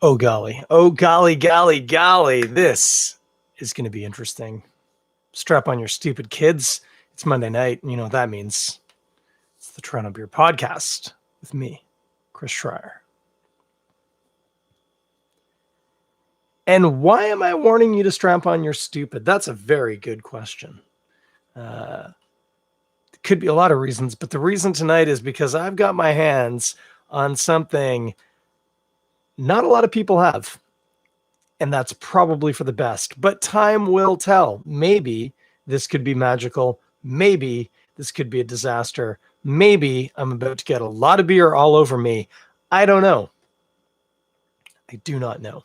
Oh, golly. Oh, golly, golly, golly. This is going to be interesting. Strap on your stupid kids. It's Monday night, and you know what that means. It's the Toronto Beer Podcast with me, Chris Schreier. And why am I warning you to strap on your stupid? That's a very good question. Could be a lot of reasons, but the reason tonight is because I've got my hands on something not a lot of people have. And that's probably for the best. But time will tell. Maybe this could be magical. Maybe this could be a disaster. Maybe I'm about to get a lot of beer all over me. I don't know. I do not know.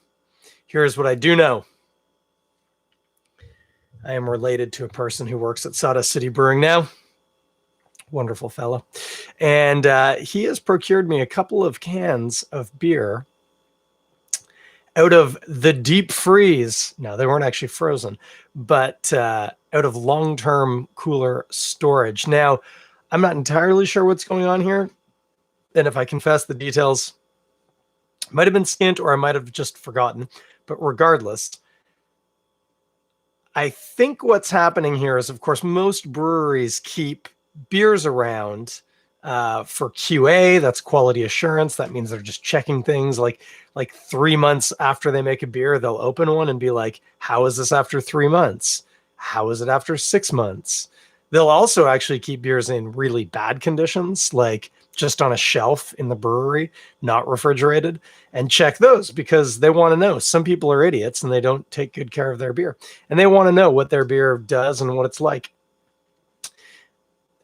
Here's what I do know. I am related to a person who works at Sawdust City Brewing now. Wonderful fellow. And he has procured me a couple of cans of beer out of the deep freeze. No, they weren't actually frozen, but out of long-term cooler storage. Now, I'm not entirely sure what's going on here. And if I confess, the details might have been skint or I might have just forgotten. But regardless, I think what's happening here is, of course, most breweries keep beers around for QA. That's quality assurance. That means they're just checking things like 3 months after they make a beer, they'll open one and be like, how is this after 3 months? How is it after 6 months? They'll also actually keep beers in really bad conditions, like just on a shelf in the brewery, not refrigerated, and check those because they want to know. Some people are idiots and they don't take good care of their beer, and they want to know what their beer does and what it's like.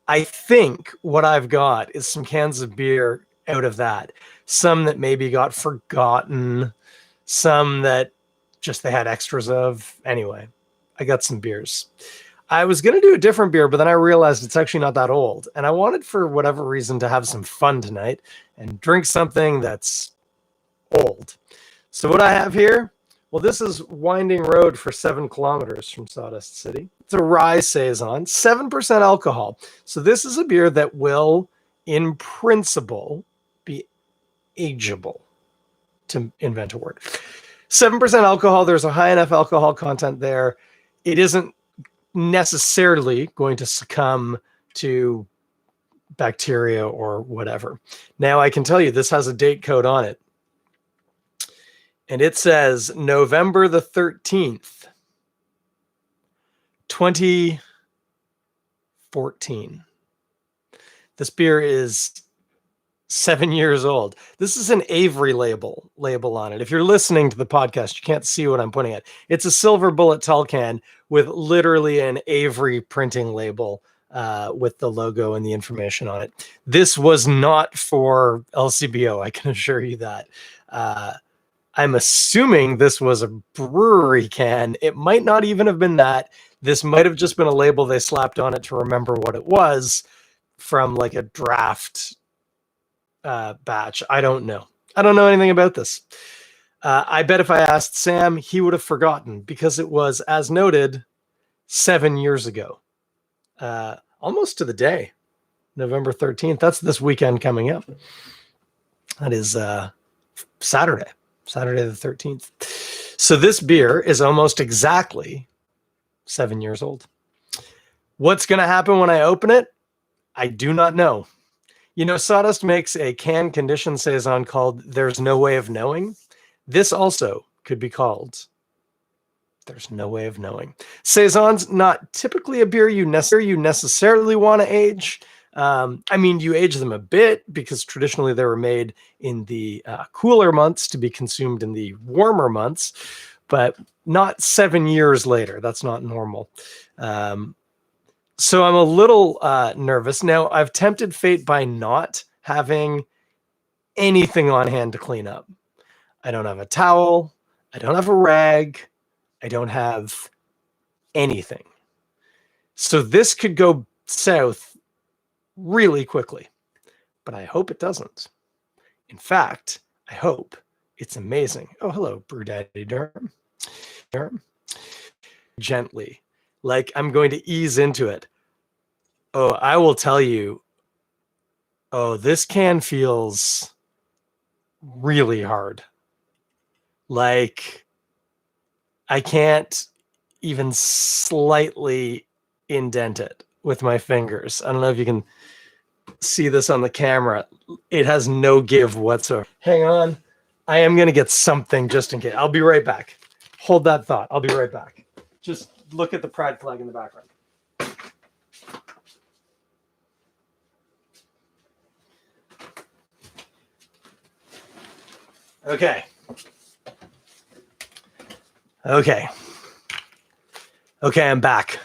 I think what I've got is some cans of beer out of that. Some that maybe got forgotten, some that just they had extras of. Anyway, I got some beers. I was going to do a different beer, but then I realized it's actually not that old. And I wanted, for whatever reason, to have some fun tonight and drink something that's old. So what I have here, well, this is Winding Road for 7 kilometers from Sawdust City. It's a rye saison, 7% alcohol. So this is a beer that will, in principle, be ageable, to invent a word. 7% alcohol. There's a high enough alcohol content there. It isn't necessarily going to succumb to bacteria or whatever. Now, I can tell you this has a date code on it. And it says November the 13th, 2014. This beer is 7 years old. This is an Avery label on it. If you're listening to the podcast, you can't see what I'm pointing at. It's a silver bullet tall can with literally an Avery printing label with the logo and the information on it. This was not for LCBO, I can assure you that. I'm assuming this was a brewery can. It might not even have been that. This might have just been a label they slapped on it to remember what it was from like a draft batch. I don't know. I don't know anything about this. I bet if I asked Sam, he would have forgotten because it was, as noted, 7 years ago. Almost to the day. November 13th. That's this weekend coming up. That is Saturday the 13th. So this beer is almost exactly 7 years old. What's going to happen when I open it? I do not know. You know, Sawdust makes a canned conditioned saison called There's No Way of Knowing. This also could be called There's No Way of Knowing. Saison's not typically a beer you necessarily want to age. I mean, you age them a bit because traditionally they were made in the cooler months to be consumed in the warmer months, but not 7 years later. That's not normal. So I'm a little nervous. Now, I've tempted fate by not having anything on hand to clean up. I don't have a towel. I don't have a rag. I don't have anything. So this could go south really quickly, but I hope it doesn't. In fact, I hope it's amazing. Oh, hello, Brew Daddy Durham. Gently, like I'm going to ease into it. Oh, I will tell you. Oh, this can feels really hard. Like, I can't even slightly indent it with my fingers. I don't know if you can see this on the camera. It has no give whatsoever. Hang on. I am going to get something just in case. I'll be right back. Hold that thought. I'll be right back. Just look at the pride flag in the background. Okay. Okay. Okay, I'm back.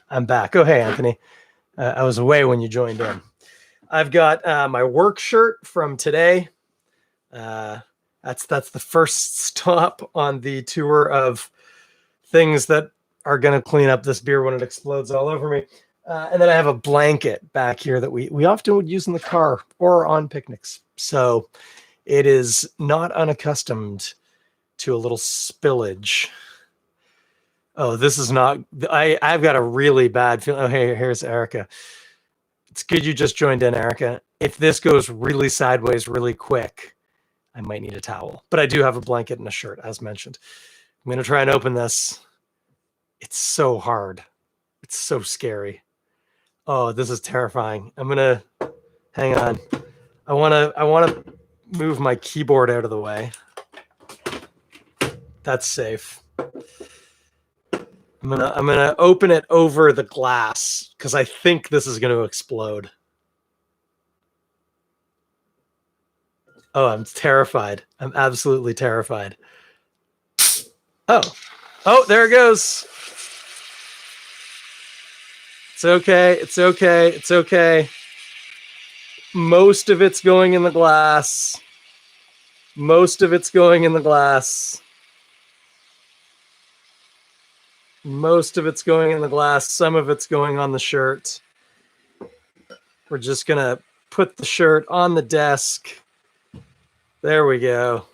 Oh, hey, Anthony. I was away when you joined in. I've got my work shirt from today. That's the first stop on the tour of things that are going to clean up this beer when it explodes all over me. And then I have a blanket back here that we often would use in the car or on picnics. So it is not unaccustomed to a little spillage. Oh, this is not. I've got a really bad feeling. Oh, hey, here's Erica. It's good you just joined in, Erica. If this goes really sideways really quick, I might need a towel. But I do have a blanket and a shirt, as mentioned. I'm going to try and open this. It's so hard. It's so scary. Oh, this is terrifying. I'm going to hang on. I want to move my keyboard out of the way. That's safe. I'm gonna open it over the glass because I think this is going to explode. Oh, I'm terrified. I'm absolutely terrified. Oh, there it goes. It's okay. It's okay. It's okay. Most of it's going in the glass. Most of it's going in the glass. Most of it's going in the glass. Some of it's going on the shirt. We're just going to put the shirt on the desk. There we go.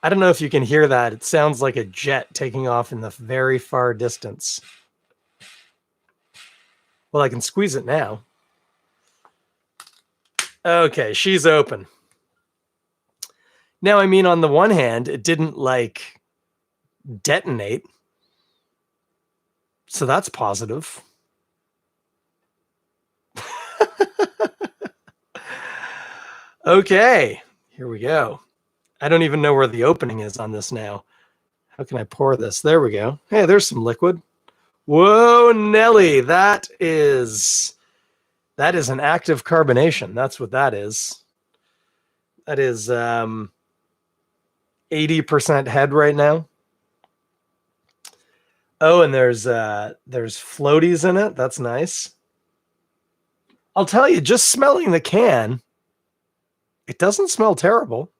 I don't know if you can hear that. It sounds like a jet taking off in the very far distance. Well, I can squeeze it now. Okay, she's open. Now, I mean, on the one hand, it didn't like detonate. So that's positive. Okay, here we go. I don't even know where the opening is on this now. How can I pour this? There we go. Hey, there's some liquid. Whoa, Nelly, that is an active carbonation. That's what that is. That is 80% head right now. Oh, and there's floaties in it. That's nice. I'll tell you, just smelling the can, it doesn't smell terrible.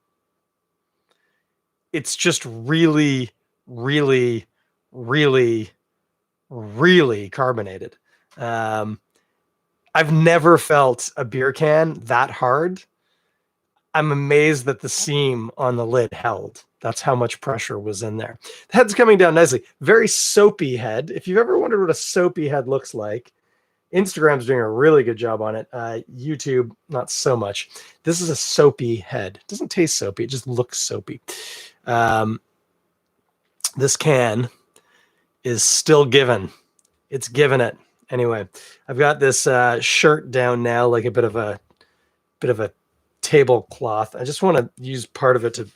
It's just really, really, really, really carbonated. I've never felt a beer can that hard. I'm amazed that the seam on the lid held. That's how much pressure was in there. The head's coming down nicely. Very soapy head. If you've ever wondered what a soapy head looks like, Instagram's doing a really good job on it. YouTube, not so much. This is a soapy head. It doesn't taste soapy. It just looks soapy. This can is still given. It's given it. Anyway, I've got this shirt down now, like a bit of a tablecloth. I just want to use part of it to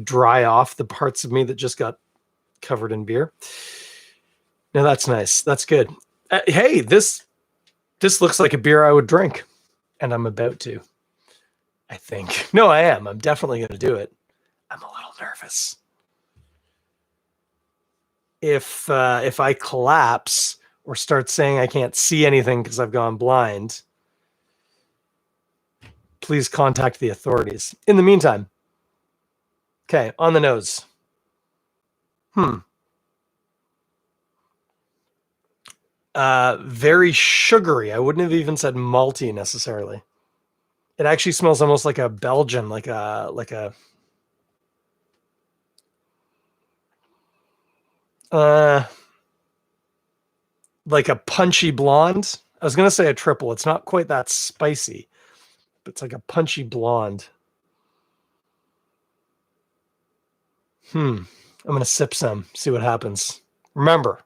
dry off the parts of me that just got covered in beer. Now that's nice. That's good. Hey, this looks like a beer I would drink, and I'm about to. I think. No, I am. I'm definitely going to do it. I'm a little nervous. If I collapse or start saying I can't see anything because I've gone blind, please contact the authorities. In the meantime, okay, on the nose. Very sugary. I wouldn't have even said malty necessarily. It actually smells almost like a Belgian, like a punchy blonde. I was gonna say a triple. It's not quite that spicy, but it's like a punchy blonde. I'm going to sip some, see what happens. Remember,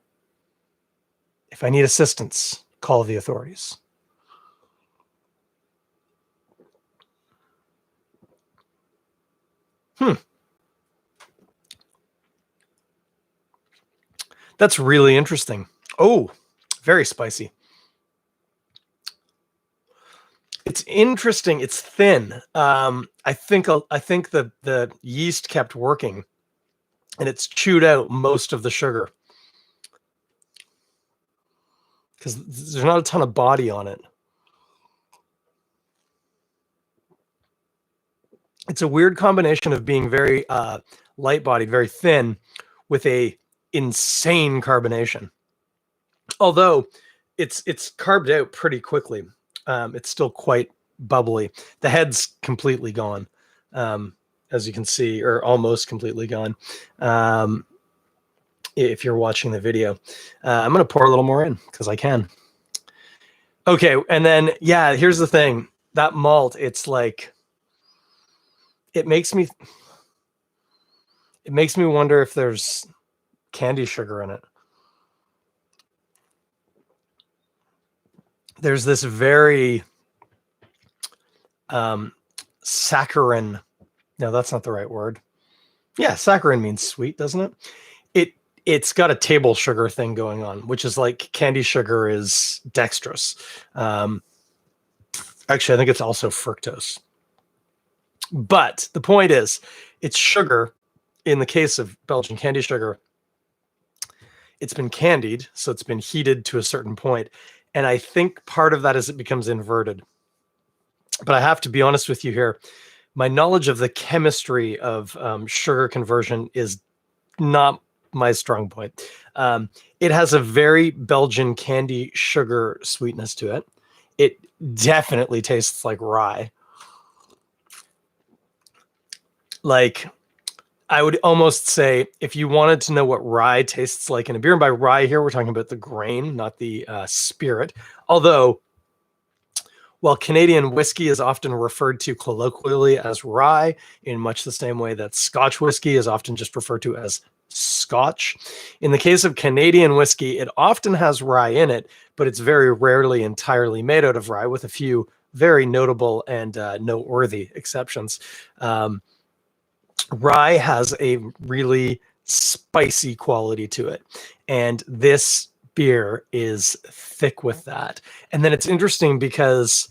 if I need assistance, call the authorities. That's really interesting. Oh, very spicy. It's interesting. It's thin. I think the yeast kept working, and it's chewed out most of the sugar because there's not a ton of body on it. It's a weird combination of being very light-bodied, very thin, with a insane carbonation. Although it's carved out pretty quickly. It's still quite bubbly. The head's completely gone, as you can see, or almost completely gone. If you're watching the video, I'm going to pour a little more in because I can. Okay, and then yeah, here's the thing: that malt, it's like it makes me wonder if there's candy sugar in it. There's this very saccharine. No, that's not the right word. Yeah, saccharine means sweet, doesn't it? It's got a table sugar thing going on, which is like candy sugar is dextrose. Actually, I think it's also fructose. But the point is, it's sugar. In the case of Belgian candy sugar, it's been candied, so it's been heated to a certain point. And I think part of that is it becomes inverted. But I have to be honest with you here. My knowledge of the chemistry of sugar conversion is not my strong point. It has a very Belgian candy sugar sweetness to it. It definitely tastes like rye. Like, I would almost say if you wanted to know what rye tastes like in a beer, and by rye here, we're talking about the grain, not the spirit. Although, while Canadian whiskey is often referred to colloquially as rye, in much the same way that Scotch whiskey is often just referred to as Scotch. In the case of Canadian whiskey, it often has rye in it, but it's very rarely entirely made out of rye, with a few very notable and noteworthy exceptions. Rye has a really spicy quality to it, and this beer is thick with that. And then it's interesting because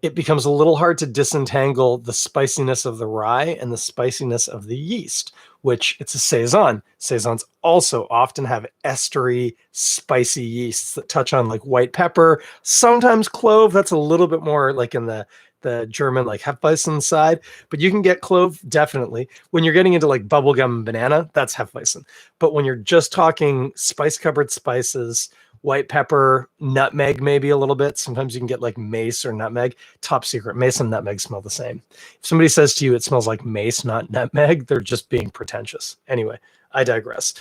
it becomes a little hard to disentangle the spiciness of the rye and the spiciness of the yeast, which it's a saison. Saisons also often have estery, spicy yeasts that touch on like white pepper, sometimes clove. That's a little bit more like in the German like Hefeweizen side, but you can get clove definitely. When you're getting into like bubblegum and banana, that's Hefeweizen. But when you're just talking spice covered spices, white pepper, nutmeg, maybe a little bit. Sometimes you can get like mace or nutmeg. Top secret, mace and nutmeg smell the same. If somebody says to you it smells like mace, not nutmeg, they're just being pretentious. Anyway, I digress.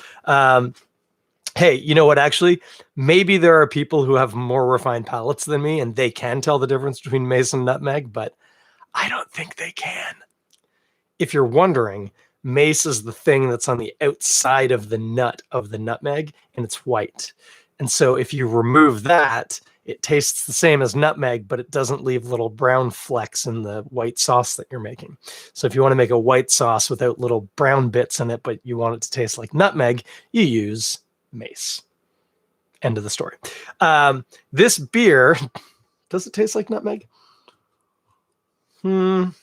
Hey, you know what? Actually, maybe there are people who have more refined palates than me and they can tell the difference between mace and nutmeg, but I don't think they can. If you're wondering, mace is the thing that's on the outside of the nut of the nutmeg, and it's white. And so if you remove that, it tastes the same as nutmeg, but it doesn't leave little brown flecks in the white sauce that you're making. So if you want to make a white sauce without little brown bits in it, but you want it to taste like nutmeg, you use mace. End of the story. This beer, does it taste like nutmeg? Not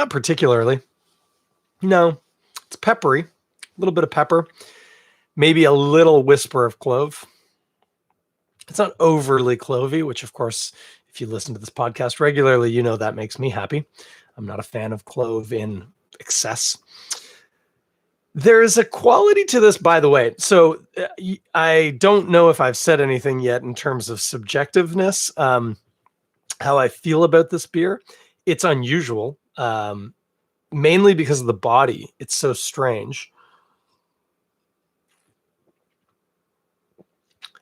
particularly. No, it's peppery, a little bit of pepper, maybe a little whisper of clove. It's not overly clovey, which of course, if you listen to this podcast regularly, you know that makes me happy. I'm not a fan of clove in excess. There is a quality to this, by the way. So I don't know if I've said anything yet in terms of subjectiveness, how I feel about this beer. It's unusual, mainly because of the body. It's so strange.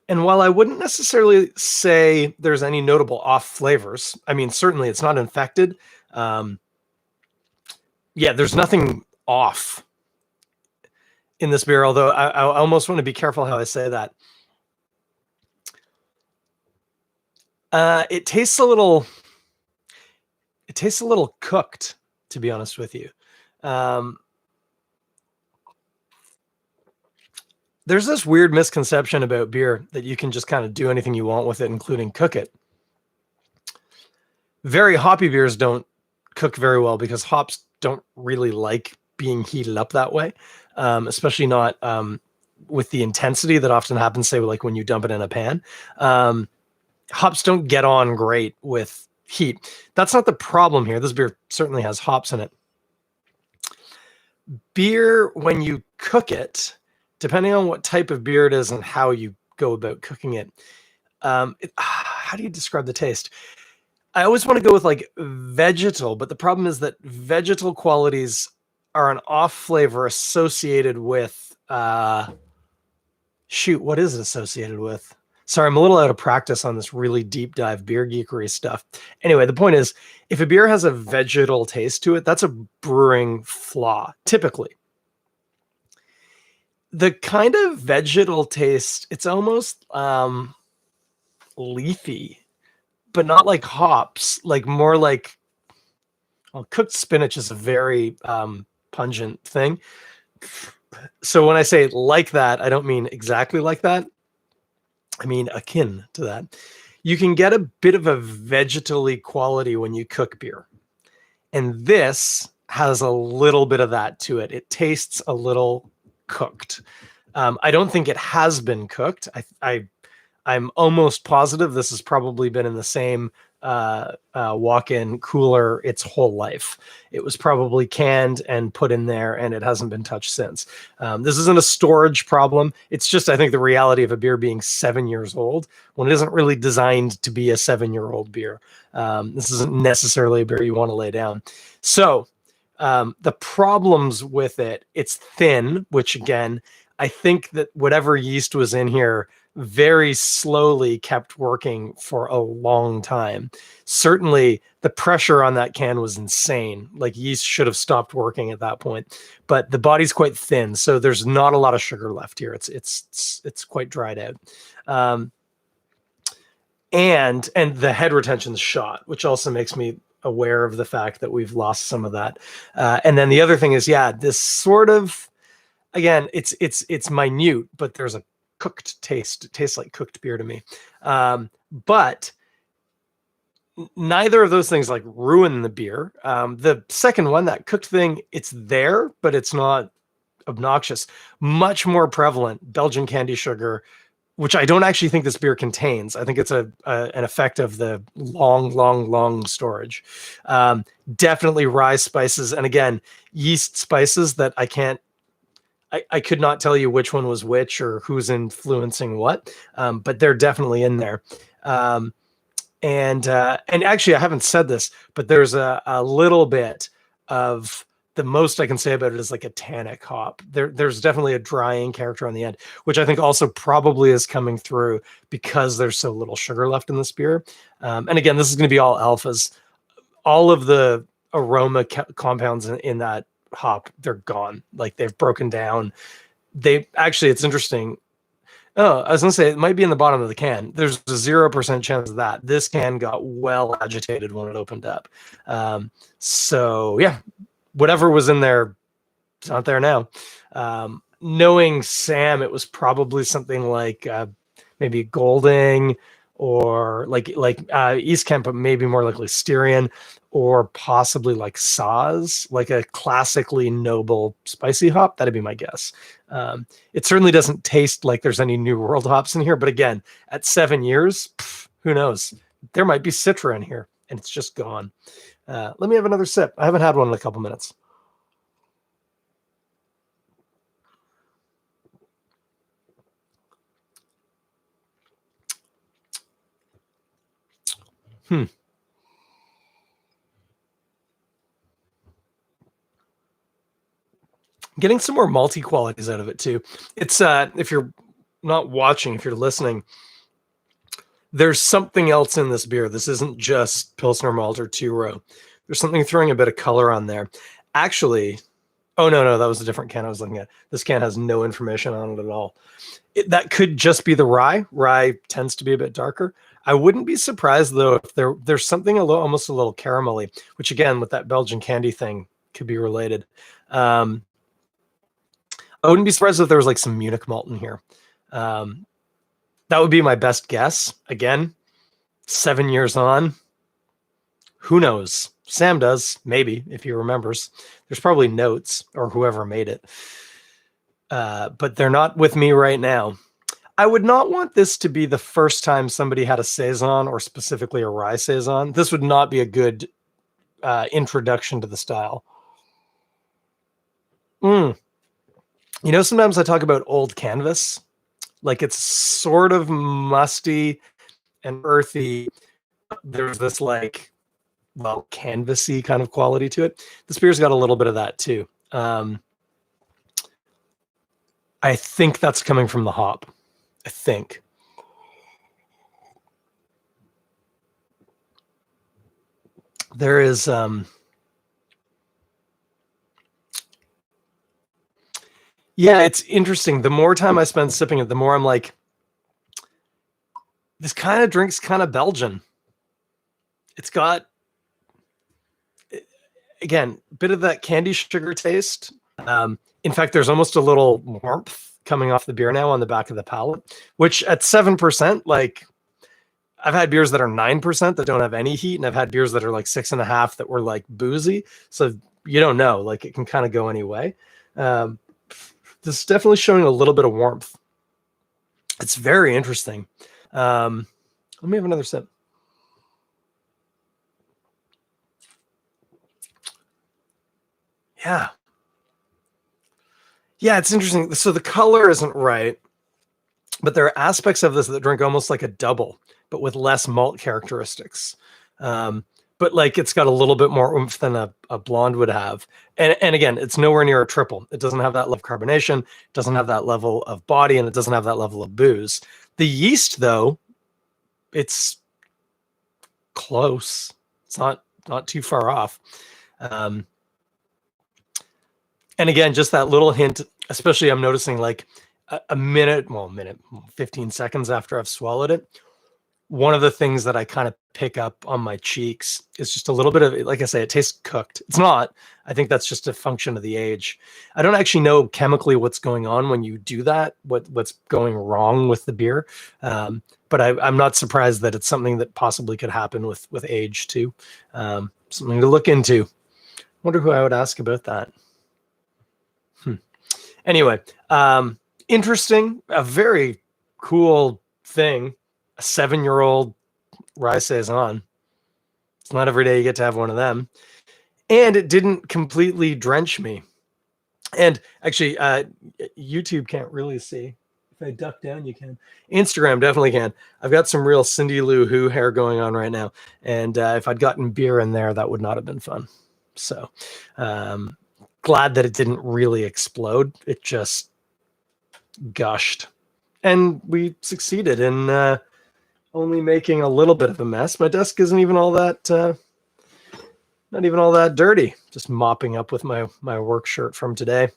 And while I wouldn't necessarily say there's any notable off flavors, I mean, certainly it's not infected. Yeah, there's nothing off in this beer, although I almost want to be careful how I say that. It tastes a little cooked, to be honest with you. There's this weird misconception about beer that you can just kind of do anything you want with it, including cook it. Very hoppy beers don't cook very well because hops don't really like being heated up that way, especially not with the intensity that often happens, say, like when you dump it in a pan. Hops don't get on great with heat. That's not the problem here. This beer certainly has hops in it. Beer, when you cook it, depending on what type of beer it is and how you go about cooking it, how do you describe the taste? I always want to go with like vegetal, but the problem is that vegetal qualities are an off flavor associated with, shoot, what is it associated with? Sorry, I'm a little out of practice on this really deep dive beer geekery stuff. Anyway, the point is, if a beer has a vegetal taste to it, that's a brewing flaw, typically. The kind of vegetal taste, it's almost leafy, but not like hops, like more like, well, cooked spinach is a very pungent thing. So when I say like that, I don't mean exactly like that. I mean akin to that. You can get a bit of a vegetally quality when you cook beer. And this has a little bit of that to it. It tastes a little cooked. I don't think it has been cooked. I'm almost positive this has probably been in the same walk-in cooler its whole life. It was probably canned and put in there, and it hasn't been touched since. This isn't a storage problem. It's just, I think, the reality of a beer being 7 years old when it isn't really designed to be a 7-year-old beer. This isn't necessarily a beer you want to lay down. So the problems with it, it's thin, which again, I think that whatever yeast was in here very slowly kept working for a long time. Certainly the pressure on that can was insane. Like yeast should have stopped working at that point, but the body's quite thin. So there's not a lot of sugar left here. It's quite dried out. And the head retention's shot, which also makes me aware of the fact that we've lost some of that. And then the other thing is, yeah, this sort of, again, it's minute, but there's a cooked taste. It tastes like cooked beer to me. But neither of those things like ruin the beer. The second one, that cooked thing, it's there, but it's not obnoxious. Much more prevalent, Belgian candy sugar, which I don't actually think this beer contains. I think it's an effect of the long storage. Definitely rye spices. And again, yeast spices that I could not tell you which one was which or who's influencing what, but they're definitely in there. And actually, I haven't said this, but there's a little bit of, the most I can say about it is like a tannic hop. There's definitely a drying character on the end, which I think also probably is coming through because there's so little sugar left in this beer. And again, this is going to be all alphas. All of the aroma compounds in that hop, they're gone. Like they've broken down. It's interesting. Oh, I was gonna say it might be in the bottom of the can. There's a 0% chance of that. This can got well agitated when it opened up. So yeah, whatever was in there, it's not there now. Knowing Sam, it was probably something like maybe Golding or like East Kent, but maybe more likely Styrian, or possibly like Saaz, like a classically noble spicy hop. That'd be my guess. It certainly doesn't taste like there's any New World hops in here, but again, at 7 years, who knows? There might be Citra in here, and it's just gone. Let me have another sip. I haven't had one in a couple minutes. Getting some more malty qualities out of it too. It's if you're not watching, if you're listening, there's something else in this beer. This isn't just Pilsner malt or two row. There's something throwing a bit of color on there. Actually, oh no, that was a different can I was looking at. This can has no information on it at all. That could just be the rye. Rye tends to be a bit darker. I wouldn't be surprised though if there's something almost a little caramelly, which again with that Belgian candy thing could be related. I wouldn't be surprised if there was like some Munich malt in here. That would be my best guess. Again, 7 years on, who knows? Sam does, maybe, if he remembers. There's probably notes or whoever made it. But they're not with me right now. I would not want this to be the first time somebody had a saison or specifically a rye saison. This would not be a good introduction to the style. You know, sometimes I talk about old canvas. Like it's sort of musty and earthy. There's this like, well, canvasy kind of quality to it. This beer's got a little bit of that too. I think that's coming from the hop. I think. There is yeah, it's interesting. The more time I spend sipping it, the more I'm like, this kind of drink's kind of Belgian. It's got, again, a bit of that candy sugar taste. In fact, there's almost a little warmth coming off the beer now on the back of the palate, which at 7%, like I've had beers that are 9% that don't have any heat, and I've had beers that are like 6.5 that were like boozy. So you don't know, like it can kind of go any way. This is definitely showing a little bit of warmth. It's very interesting. Let me have another sip. Yeah. Yeah, it's interesting. So the color isn't right, but there are aspects of this that drink almost like a double, but with less malt characteristics. But like it's got a little bit more oomph than a blonde would have. And again, it's nowhere near a triple. It doesn't have that level of carbonation, it doesn't have that level of body, and it doesn't have that level of booze. The yeast, though, it's close. It's not too far off. And again, just that little hint, especially I'm noticing like a minute, 15 seconds after I've swallowed it. One of the things that I kind of pick up on my cheeks is just a little bit of, like I say, it tastes cooked. It's not. I think that's just a function of the age. I don't actually know chemically what's going on when you do that, what's going wrong with the beer. But I'm not surprised that it's something that possibly could happen with age too. Something to look into. Wonder who I would ask about that. Anyway, interesting, a very cool thing. A 7-year-old rye saison. It's not every day you get to have one of them. And it didn't completely drench me. And actually, YouTube can't really see. If I duck down, you can. Instagram definitely can. I've got some real Cindy Lou Who hair going on right now. And if I'd gotten beer in there, that would not have been fun. So glad that it didn't really explode. It just gushed. And we succeeded in only making a little bit of a mess. My desk isn't even all that, not even all that dirty. Just mopping up with my work shirt from today.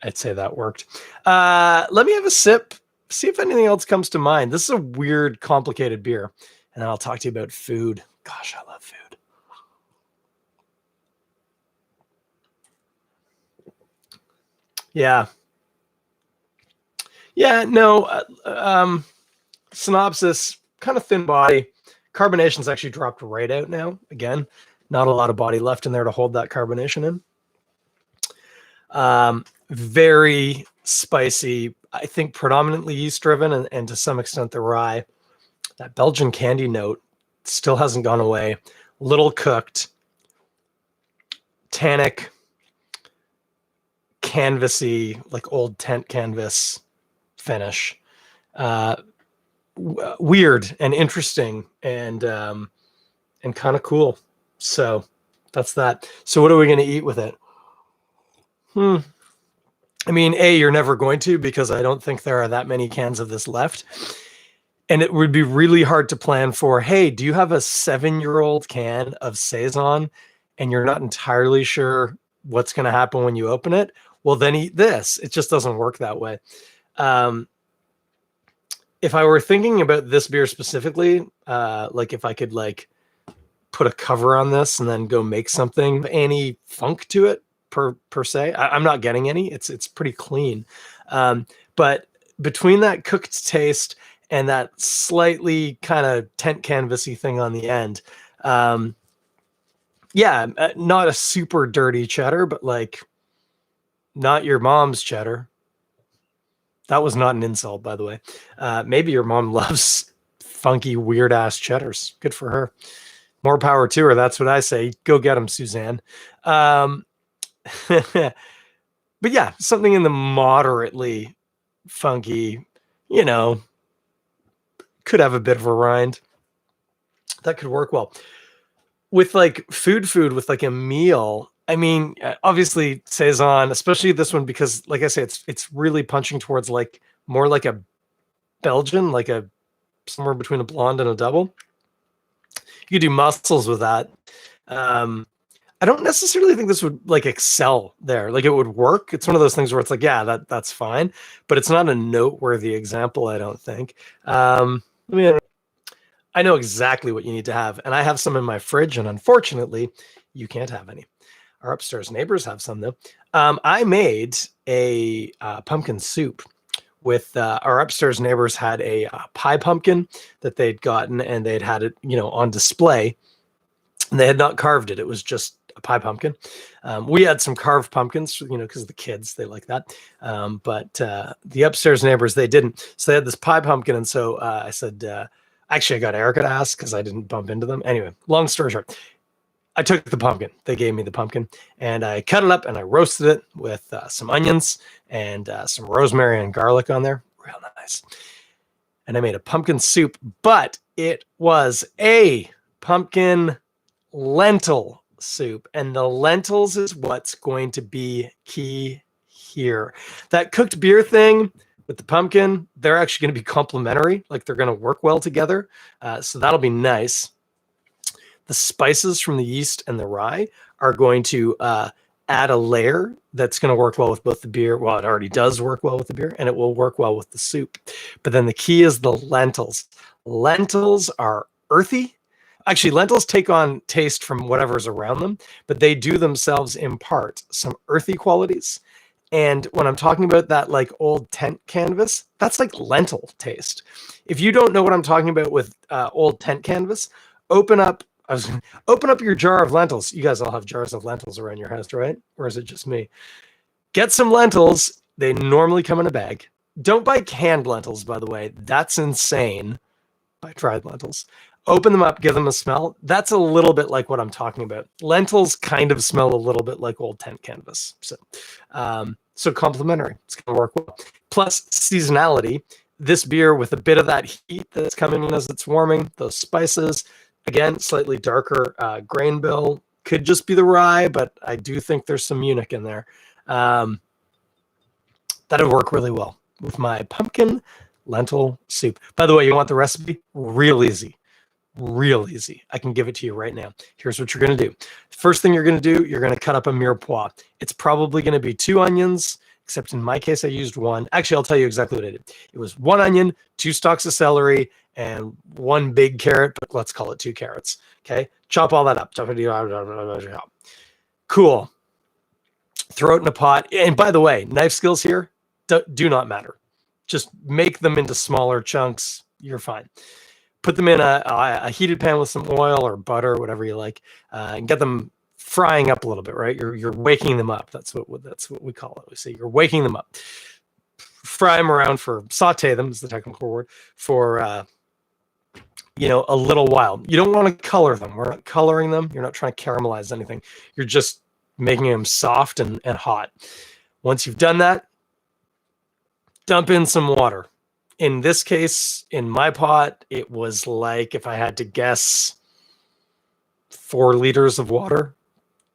I'd say that worked. Let me have a sip, see if anything else comes to mind. This is a weird, complicated beer. And then I'll talk to you about food. Gosh, I love food. Yeah. Yeah, no, synopsis, kind of thin body. Carbonation's actually dropped right out now. Again, not a lot of body left in there to hold that carbonation in. Very spicy, I think predominantly yeast driven and to some extent the rye. That Belgian candy note still hasn't gone away. Little cooked, tannic, canvasy, like old tent canvas finish. Weird and interesting and kind of cool. So that's that. So what are we going to eat with it? I mean, you're never going to, because I don't think there are that many cans of this left. And it would be really hard to plan for, hey, do you have a 7-year-old can of saison and you're not entirely sure what's going to happen when you open it, well, then eat this. It just doesn't work that way. If I were thinking about this beer specifically, like if I could like put a cover on this and then go make something, any funk to it per se, I'm not getting any. It's pretty clean. But between that cooked taste and that slightly kind of tent canvasy thing on the end, yeah, not a super dirty cheddar, but like not your mom's cheddar. That was not an insult, by the way. Maybe your mom loves funky, weird ass cheddars. Good for her. More power to her. That's what I say. Go get them, Suzanne. But yeah, something in the moderately funky, you know, could have a bit of a rind. That could work well. With like food with like a meal, I mean, obviously saison, especially this one, because like I say, it's really punching towards like more like a Belgian, like a somewhere between a blonde and a double. You could do mussels with that. I don't necessarily think this would like excel there. Like it would work. It's one of those things where it's like, yeah, that's fine, but it's not a noteworthy example, I don't think. I mean, I know exactly what you need to have, and I have some in my fridge, and unfortunately, you can't have any. Our upstairs neighbors have some, though. I made a pumpkin soup with our upstairs neighbors had a pie pumpkin that they'd gotten, and they'd had it, on display, and they had not carved it. It was just a pie pumpkin. We had some carved pumpkins, because the kids, they like that. But the upstairs neighbors, they didn't. So they had this pie pumpkin, and so I said, actually, I got Erica to ask because I didn't bump into them. Anyway, long story short, I took the pumpkin. They gave me the pumpkin, and I cut it up and I roasted it with some onions and some rosemary and garlic on there. Real nice. And I made a pumpkin soup, but it was a pumpkin lentil soup. And the lentils is what's going to be key here. That cooked beer thing with the pumpkin, they're actually going to be complementary. Like they're going to work well together. So that'll be nice. The spices from the yeast and the rye are going to add a layer that's going to work well with both the beer. Well, it already does work well with the beer, and it will work well with the soup. But then the key is the lentils. Lentils are earthy. Actually, lentils take on taste from whatever's around them, but they do themselves impart some earthy qualities. And when I'm talking about that like old tent canvas, that's like lentil taste. If you don't know what I'm talking about with old tent canvas, open up your jar of lentils. You guys all have jars of lentils around your house, right? Or is it just me? Get some lentils. They normally come in a bag. Don't buy canned lentils, by the way. That's insane. Buy dried lentils. Open them up, give them a smell. That's a little bit like what I'm talking about. Lentils kind of smell a little bit like old tent canvas. So complementary. It's going to work well. Plus seasonality. This beer with a bit of that heat that's coming in as it's warming, those spices, again, slightly darker grain bill. Could just be the rye, but I do think there's some Munich in there. That'd work really well with my pumpkin lentil soup. By the way, you want the recipe? Real easy. Real easy. I can give it to you right now. Here's what you're going to do. First thing you're going to do, you're going to cut up a mirepoix. It's probably going to be 2 onions, except in my case, I used 1. Actually, I'll tell you exactly what I did. It was 1 onion, 2 stalks of celery, and 1 big carrot, but let's call it 2 carrots. Okay. Chop all that up. Cool. Throw it in a pot. And by the way, knife skills here do not matter. Just make them into smaller chunks. You're fine. Put them in a heated pan with some oil or butter, whatever you like, and get them frying up a little bit, right? You're waking them up. That's what we call it. We say you're waking them up. Fry them around saute them is the technical word, for a little while. You don't want to color them. We're not coloring them. You're not trying to caramelize anything. You're just making them soft and hot. Once you've done that, dump in some water. In this case, in my pot, it was like, if I had to guess, 4 liters of water.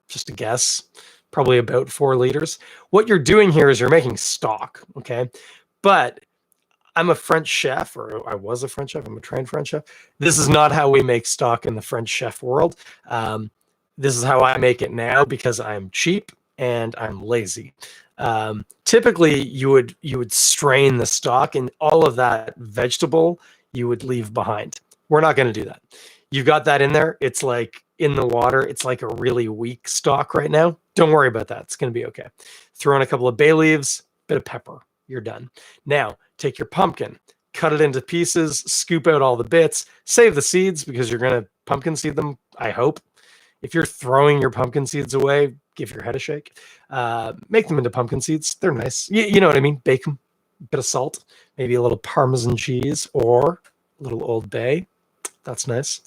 Just a guess. Probably about 4 liters. What you're doing here is you're making stock, okay? But I'm a French chef, or I was a French chef. I'm a trained French chef. This is not how we make stock in the French chef world. This is how I make it now because I'm cheap and I'm lazy. Typically, you would strain the stock, and all of that vegetable you would leave behind. We're not going to do that. You've got that in there. It's like in the water. It's like a really weak stock right now. Don't worry about that. It's going to be okay. Throw in a couple of bay leaves, bit of pepper. You're done. Now, take your pumpkin, cut it into pieces, scoop out all the bits, save the seeds because you're going to pumpkin seed them, I hope. If you're throwing your pumpkin seeds away, give your head a shake. Make them into pumpkin seeds. They're nice. You know what I mean? Bake them. A bit of salt, maybe a little Parmesan cheese or a little Old Bay. That's nice.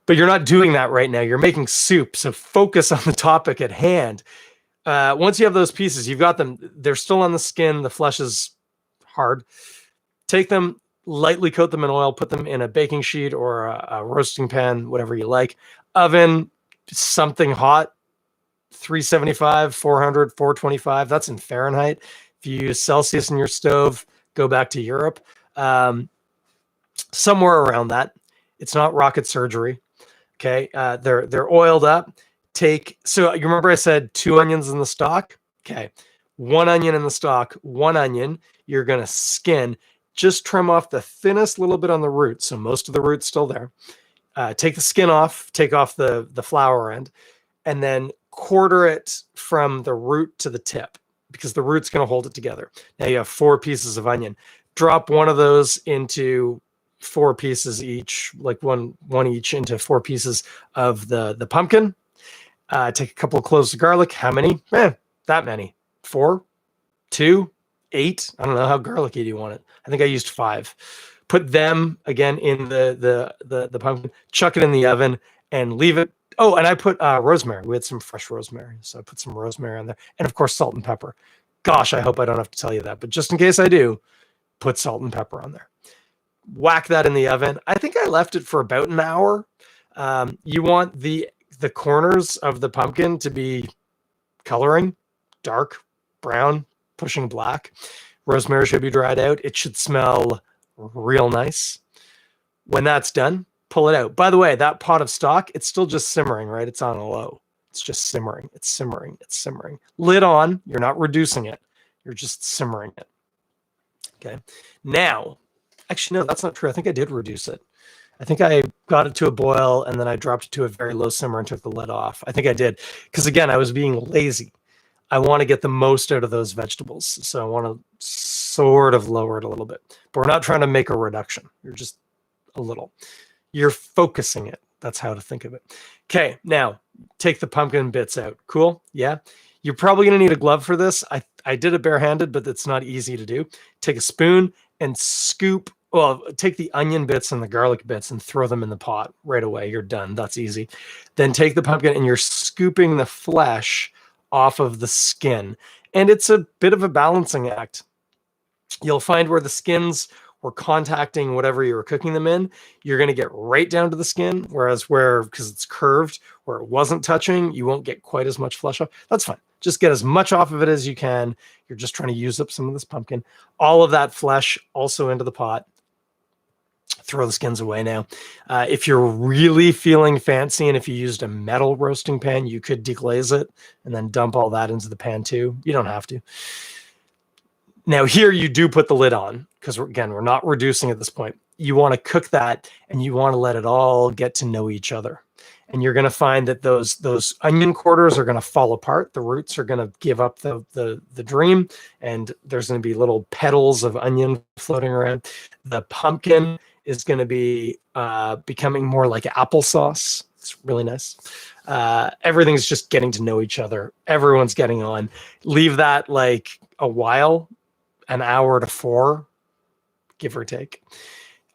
But you're not doing that right now. You're making soup. So focus on the topic at hand. Once you have those pieces, you've got them. They're still on the skin. The flesh is hard. Take them, lightly coat them in oil, put them in a baking sheet or a roasting pan, whatever you like. Oven, something hot, 375, 400, 425. That's in Fahrenheit. If you use Celsius in your stove, go back to Europe. Somewhere around that. It's not rocket surgery. Okay. They're oiled up. So you remember I said 2 onions in the stock? Okay. 1 onion in the stock, 1 onion. You're going to skin. Just trim off the thinnest little bit on the root. So most of the root's still there. Take the skin off, take off the flower end, and then quarter it from the root to the tip because the root's going to hold it together. Now you have 4 pieces of onion. Drop one of those into 4 pieces each, like one each into 4 pieces of the pumpkin. Take a couple of cloves of garlic. How many? That many. 4, 2, 8. I don't know how garlicky do you want it. I think I used 5. Put them again in the pumpkin. Chuck it in the oven and leave it. Oh, and I put rosemary. We had some fresh rosemary, so I put some rosemary on there, and of course salt and pepper. Gosh, I hope I don't have to tell you that, but just in case I do, put salt and pepper on there. Whack that in the oven. I think I left it for about an hour. You want the corners of the pumpkin to be coloring, dark brown, pushing black. Rosemary should be dried out. It should smell real nice. When that's done, pull it out. By the way, that pot of stock, it's still just simmering, right? It's on a low. It's just simmering. It's simmering. It's simmering. Lid on. You're not reducing it. You're just simmering it. Okay. Now, actually, no, that's not true. I think I did reduce it. I think I got it to a boil and then I dropped it to a very low simmer and took the lid off. I think I did. Because again, I was being lazy. I want to get the most out of those vegetables. So I want to sort of lower it a little bit. But we're not trying to make a reduction. You're just a little. You're focusing it. That's how to think of it. Okay, now take the pumpkin bits out. Cool? Yeah. You're probably going to need a glove for this. I did it barehanded, but it's not easy to do. Take a spoon and scoop. Well, take the onion bits and the garlic bits and throw them in the pot right away. You're done. That's easy. Then take the pumpkin and you're scooping the flesh off of the skin. And it's a bit of a balancing act. You'll find where the skins were contacting whatever you were cooking them in, you're going to get right down to the skin. Whereas because it's curved, where it wasn't touching, you won't get quite as much flesh off. That's fine. Just get as much off of it as you can. You're just trying to use up some of this pumpkin. All of that flesh also into the pot. Throw the skins away now. If you're really feeling fancy and if you used a metal roasting pan, you could deglaze it and then dump all that into the pan too. You don't have to. Now here you do put the lid on because again, we're not reducing at this point. You want to cook that and you want to let it all get to know each other. And you're going to find that those onion quarters are going to fall apart. The roots are going to give up the dream, and there's going to be little petals of onion floating around. The pumpkin is going to be becoming more like applesauce. It's really nice. Everything's just getting to know each other. Everyone's getting on. Leave that like a while, an hour to 4, give or take.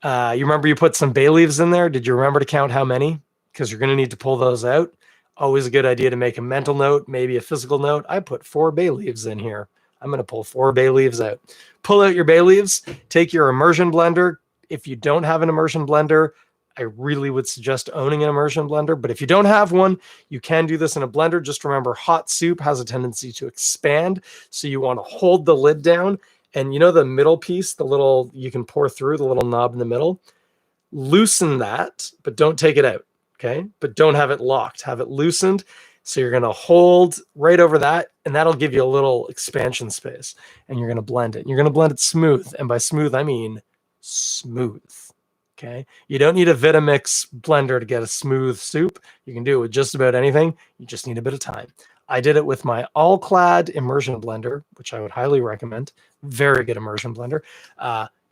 You remember you put some bay leaves in there. Did you remember to count how many? Because you're going to need to pull those out. Always a good idea to make a mental note, maybe a physical note. I put 4 bay leaves in here. I'm going to pull 4 bay leaves out. Pull out your bay leaves. Take your immersion blender. If you don't have an immersion blender, I really would suggest owning an immersion blender. But if you don't have one, you can do this in a blender. Just remember, hot soup has a tendency to expand. So you want to hold the lid down. And you know the middle piece, the little, you can pour through the little knob in the middle. Loosen that, but don't take it out. Okay. But don't have it locked, have it loosened. So you're going to hold right over that, and that'll give you a little expansion space. And you're going to blend it. You're going to blend it smooth. And by smooth, I mean smooth. Okay. You don't need a Vitamix blender to get a smooth soup. You can do it with just about anything. You just need a bit of time. I did it with my All-Clad immersion blender, which I would highly recommend. Very good immersion blender.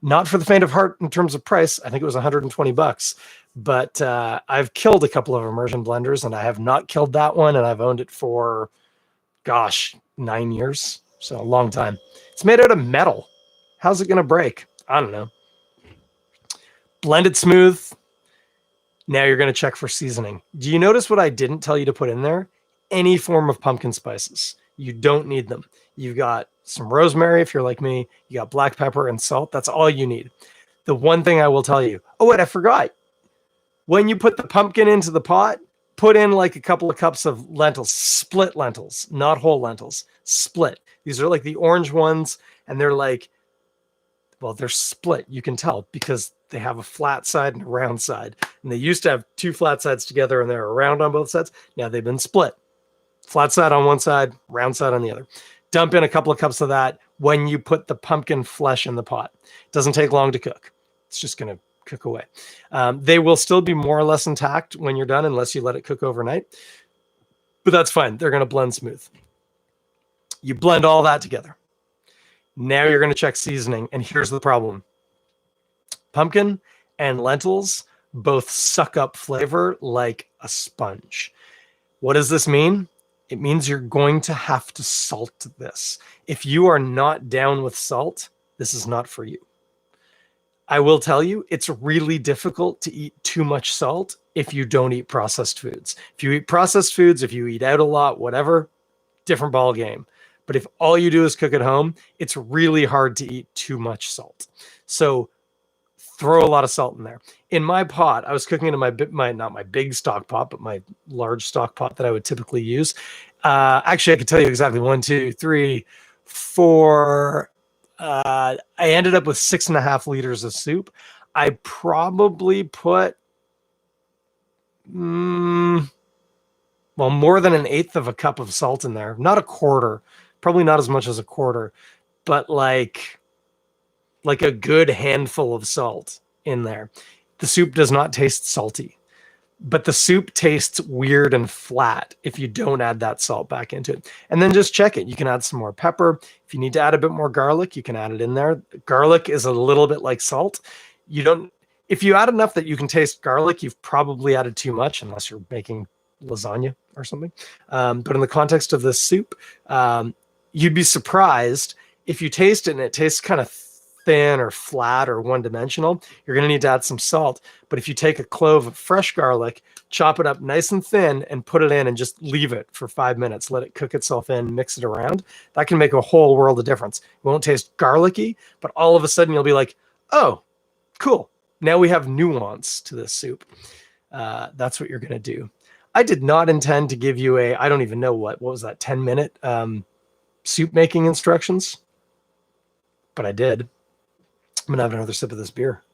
Not for the faint of heart in terms of price. I think it was $120, but I've killed a couple of immersion blenders, and I have not killed that one. And I've owned it for, gosh, 9 years. So a long time. It's made out of metal. How's it going to break? I don't know. Blend it smooth. Now you're going to check for seasoning. Do you notice what I didn't tell you to put in there? Any form of pumpkin spices. You don't need them. You've got some rosemary if you're like me. You got black pepper and salt. That's all you need. The one thing I will tell you. Oh, wait, I forgot. When you put the pumpkin into the pot, put in like a couple of cups of lentils, split lentils, not whole lentils, split. These are like the orange ones, and they're like, well, they're split. You can tell because they have a flat side and a round side. And they used to have two flat sides together, and they're round on both sides. Now they've been split. Flat side on one side, round side on the other. Dump in a couple of cups of that when you put the pumpkin flesh in the pot. It doesn't take long to cook. It's just going to cook away. They will still be more or less intact when you're done, unless you let it cook overnight. But that's fine. They're going to blend smooth. You blend all that together. Now you're going to check seasoning. And here's the problem. Pumpkin and lentils both suck up flavor like a sponge. What does this mean? It means you're going to have to salt this. If you are not down with salt, this is not for you. I will tell you, it's really difficult to eat too much salt if you don't eat processed foods. If you eat processed foods, if you eat out a lot, whatever, different ball game. But if all you do is cook at home, it's really hard to eat too much salt. So throw a lot of salt in there. In my pot, I was cooking in my not my big stock pot, but my large stock pot that I would typically use. Actually, I could tell you exactly 1, 2, 3, 4. I ended up with 6.5 liters of soup. I probably put, more than an eighth of a cup of salt in there. Not a quarter, probably not as much as a quarter, but like a good handful of salt in there. The soup does not taste salty, but the soup tastes weird and flat if you don't add that salt back into it. And then just check it. You can add some more pepper. If you need to add a bit more garlic, you can add it in there. Garlic is a little bit like salt. If you add enough that you can taste garlic, you've probably added too much, unless you're making lasagna or something. But in the context of this soup, you'd be surprised if you taste it and it tastes kind of thin or flat or one-dimensional. You're going to need to add some salt. But if you take a clove of fresh garlic, chop it up nice and thin, and put it in and just leave it for 5 minutes, let it cook itself in, mix it around, that can make a whole world of difference. It won't taste garlicky, but all of a sudden you'll be like, oh, cool. Now we have nuance to this soup. That's what you're going to do. I did not intend to give you I don't even know what was that, 10-minute soup making instructions, but I did. I'm going to have another sip of this beer.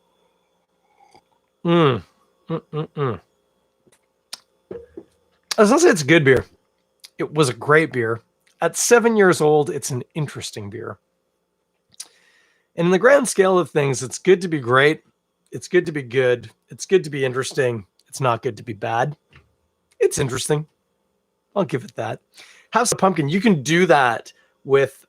I was going to say it's a good beer. It was a great beer. At 7 years old, it's an interesting beer. And in the grand scale of things, it's good to be great. It's good to be good. It's good to be interesting. It's not good to be bad. It's interesting. I'll give it that. Have some pumpkin. You can do that with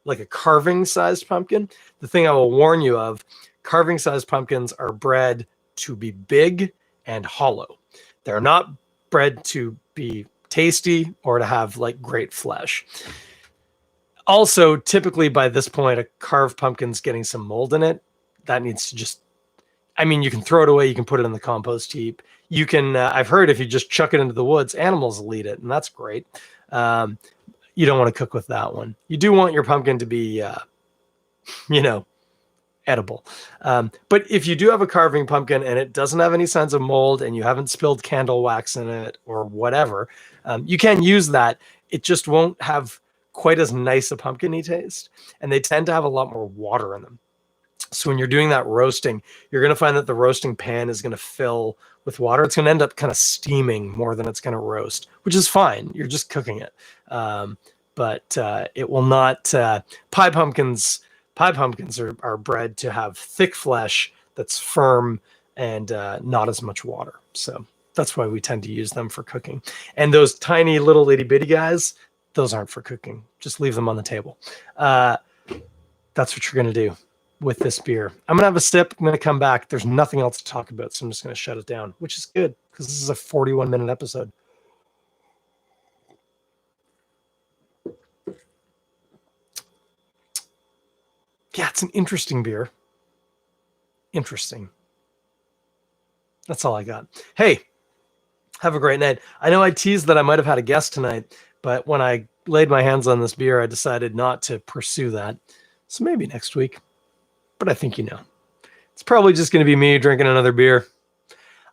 like a carving-sized pumpkin. The thing I will warn you of, carving-sized pumpkins are bred to be big and hollow. They're not bred to be tasty or to have like great flesh. Also, typically by this point, a carved pumpkin's getting some mold in it. That needs to you can throw it away. You can put it in the compost heap. You can, I've heard if you just chuck it into the woods, animals will eat it, and that's great. You don't want to cook with that one. You do want your pumpkin to be, edible. But if you do have a carving pumpkin and it doesn't have any signs of mold and you haven't spilled candle wax in it or whatever, you can use that. It just won't have quite as nice a pumpkin-y taste, and they tend to have a lot more water in them. So when you're doing that roasting, you're going to find that the roasting pan is going to fill with water. It's going to end up kind of steaming more than it's going to roast, which is fine. You're just cooking it. But it will not. Pie pumpkins are bred to have thick flesh that's firm and not as much water. So that's why we tend to use them for cooking. And those tiny little itty bitty guys, those aren't for cooking. Just leave them on the table. That's what you're going to do with this beer. I'm going to have a sip. I'm going to come back. There's nothing else to talk about, so I'm just going to shut it down, which is good because this is a 41-minute episode. Yeah, it's an interesting beer. Interesting. That's all I got. Hey, have a great night. I know I teased that I might have had a guest tonight, but when I laid my hands on this beer, I decided not to pursue that. So maybe next week. But I think it's probably just going to be me drinking another beer.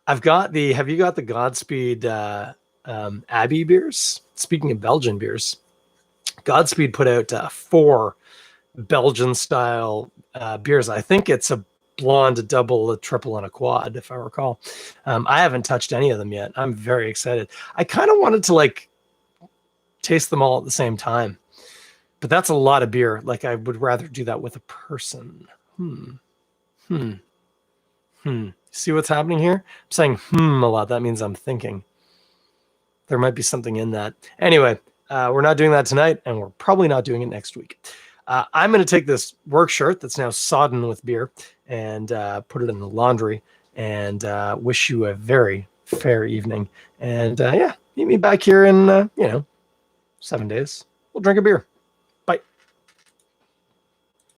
Have you got the Godspeed Abbey beers? Speaking of Belgian beers, Godspeed put out 4 Belgian style beers. I think it's a blonde, a double, a triple, and a quad, if I recall. I haven't touched any of them yet. I'm very excited. I kind of wanted to taste them all at the same time, but that's a lot of beer. I would rather do that with a person. See what's happening here? I'm saying a lot. That means I'm thinking. There might be something in that. Anyway, we're not doing that tonight, and we're probably not doing it next week. I'm going to take this work shirt that's now sodden with beer and put it in the laundry and wish you a very fair evening. And meet me back here in 7 days. We'll drink a beer.